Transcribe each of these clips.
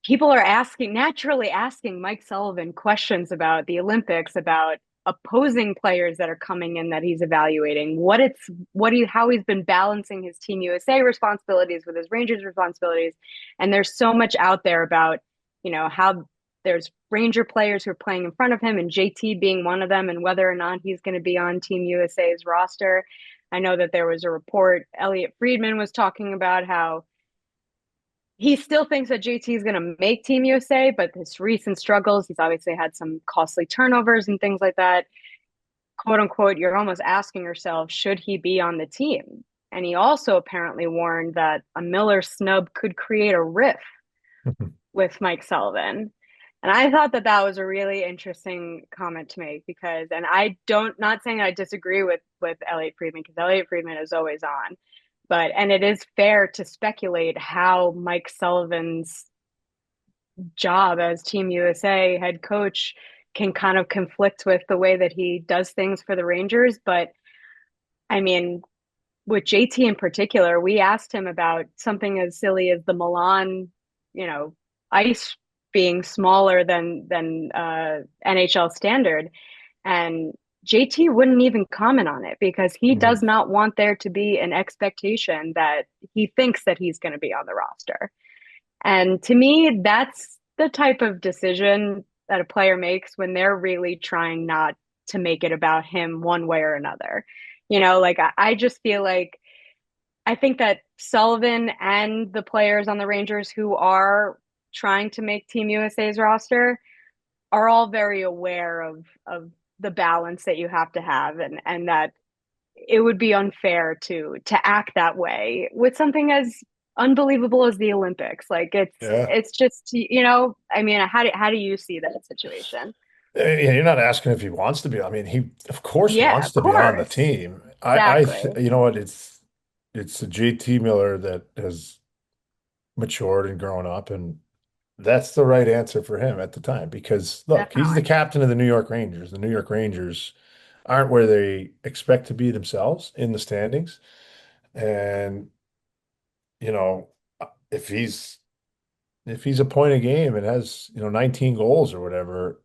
people are naturally asking Mike Sullivan questions about the Olympics, about opposing players that are coming in that he's evaluating, how he's been balancing his Team USA responsibilities with his Rangers responsibilities. And there's so much out there about, how there's Ranger players who are playing in front of him and JT being one of them and whether or not he's going to be on Team USA's roster. I know that there was a report, Elliot Friedman was talking about how he still thinks that JT is going to make Team USA, but his recent struggles, he's obviously had some costly turnovers and things like that. "Quote unquote," you're almost asking yourself, should he be on the team? And he also apparently warned that a Miller snub could create a rift with Mike Sullivan. And I thought that that was a really interesting comment to make because, and not saying I disagree with Elliot Friedman because Elliot Friedman is always on, and it is fair to speculate how Mike Sullivan's job as Team USA head coach can kind of conflict with the way that he does things for the Rangers. But I mean, with JT in particular, we asked him about something as silly as the Milan, ice being smaller than NHL standard, and JT wouldn't even comment on it because he Mhm. does not want there to be an expectation that he thinks that he's going to be on the roster. And to me, that's the type of decision that a player makes when they're really trying not to make it about him one way or another. Like I just feel like I think that Sullivan and the players on the Rangers who are trying to make Team USA's roster are all very aware of the balance that you have to have and that it would be unfair to act that way with something as unbelievable as the Olympics. Like Yeah. it's just I mean, how do you see that situation? Yeah, you're not asking if he wants to be. I mean, he of course Yeah, wants of to be on the course. team. Exactly. You know what? It's a JT Miller that has matured and grown up, and that's the right answer for him at the time. Because look, he's the Definitely. captain of the New York Rangers. The New York Rangers aren't where they expect to be themselves in the standings, and you know, if he's a point a game and has 19 goals or whatever,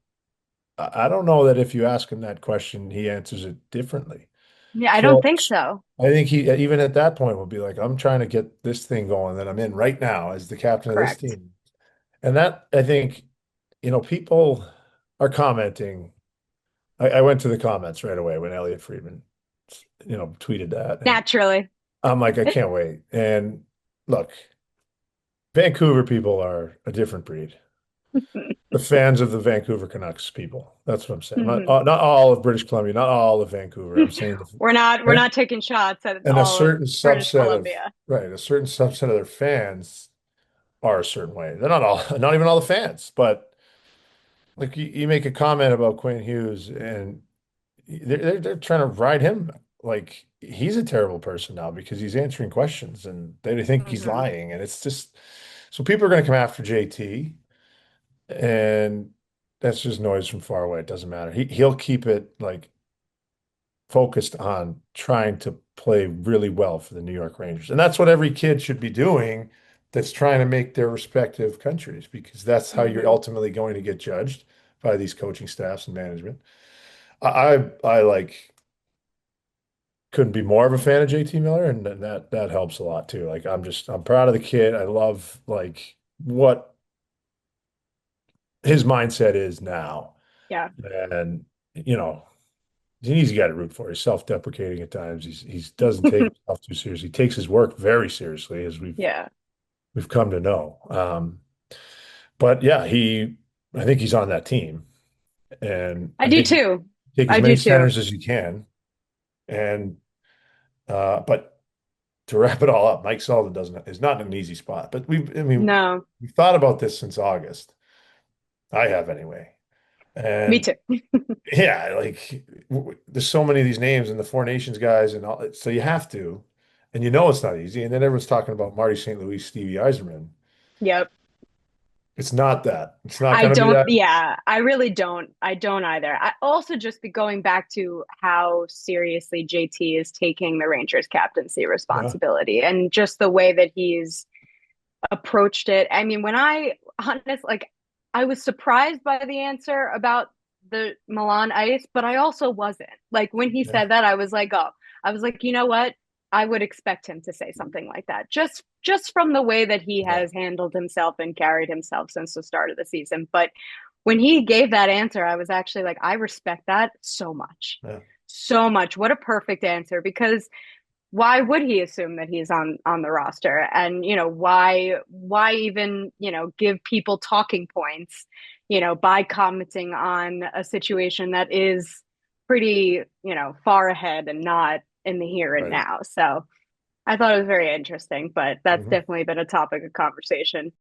I don't know that if you ask him that question, he answers it differently. Yeah, I don't So think so. I think he, even at that point, will be like, I'm trying to get this thing going that I'm in right now as the captain of this Correct. team. And that, I think, people are commenting. I went to the comments right away when Elliot Friedman, tweeted that. And Naturally. I'm like, I can't wait. And look, Vancouver people are a different breed. The fans of the Vancouver Canucks people. That's what I'm saying. Not all of British Columbia, not all of Vancouver. I'm saying We're not taking shots at and a all of certain British subset of Columbia. right, a certain subset of their fans are a certain way. They're not all, not even all the fans, but like you make a comment about Quinn Hughes, and they're trying to ride him like he's a terrible person now because he's answering questions and they think he's Hmm. lying, and it's just so people are going to come after JT, and that's just noise from far away. It doesn't matter. He'll keep it like focused on trying to play really well for the New York Rangers. And that's what every kid should be doing that's trying to make their respective countries, because that's how you're Hmm. ultimately going to get judged by these coaching staffs and management. I like couldn't be more of a fan of JT Miller, and that helps a lot too. Like I'm proud of the kid. I love like what his mindset is now. Yeah. And you know, he's an easy guy to root for. He's self-deprecating at times. He doesn't take himself too seriously. He takes his work very seriously, as Yeah. we've come to know. But yeah, I think he's on that team, and I I do think you too. take as I many do too. centers as you can. And but to wrap it all up, Mike Sullivan doesn't is not in an easy spot. But No, we've thought about this since August. I have anyway, me and too. yeah, like there's so many of these names and the Four Nations guys and all, so you have to, and it's not easy. And then everyone's talking about Marty St. Louis, Stevie Eiserman. Yep. It's not that. It's not I going to be don't, that. yeah, I really don't. I don't either. I also just be going back to how seriously JT is taking the Rangers captaincy Yeah. responsibility and just the way that he's approached it. I mean, when I honest, like I was surprised by the answer about the Milan ice, but I also wasn't. Like when he Yeah, said that, I was like, oh, I was like, you know what? I would expect him to say something like that. Just from the way that he yeah, has handled himself and carried himself since the start of the season. But when he gave that answer, I was actually like, I respect that so much. yeah, So much. What a perfect answer because why would he assume that he's on the roster, and why even give people talking points by commenting on a situation that is pretty far ahead and not in the here and right. now. So I thought it was very interesting, but that's Mhm. definitely been a topic of conversation.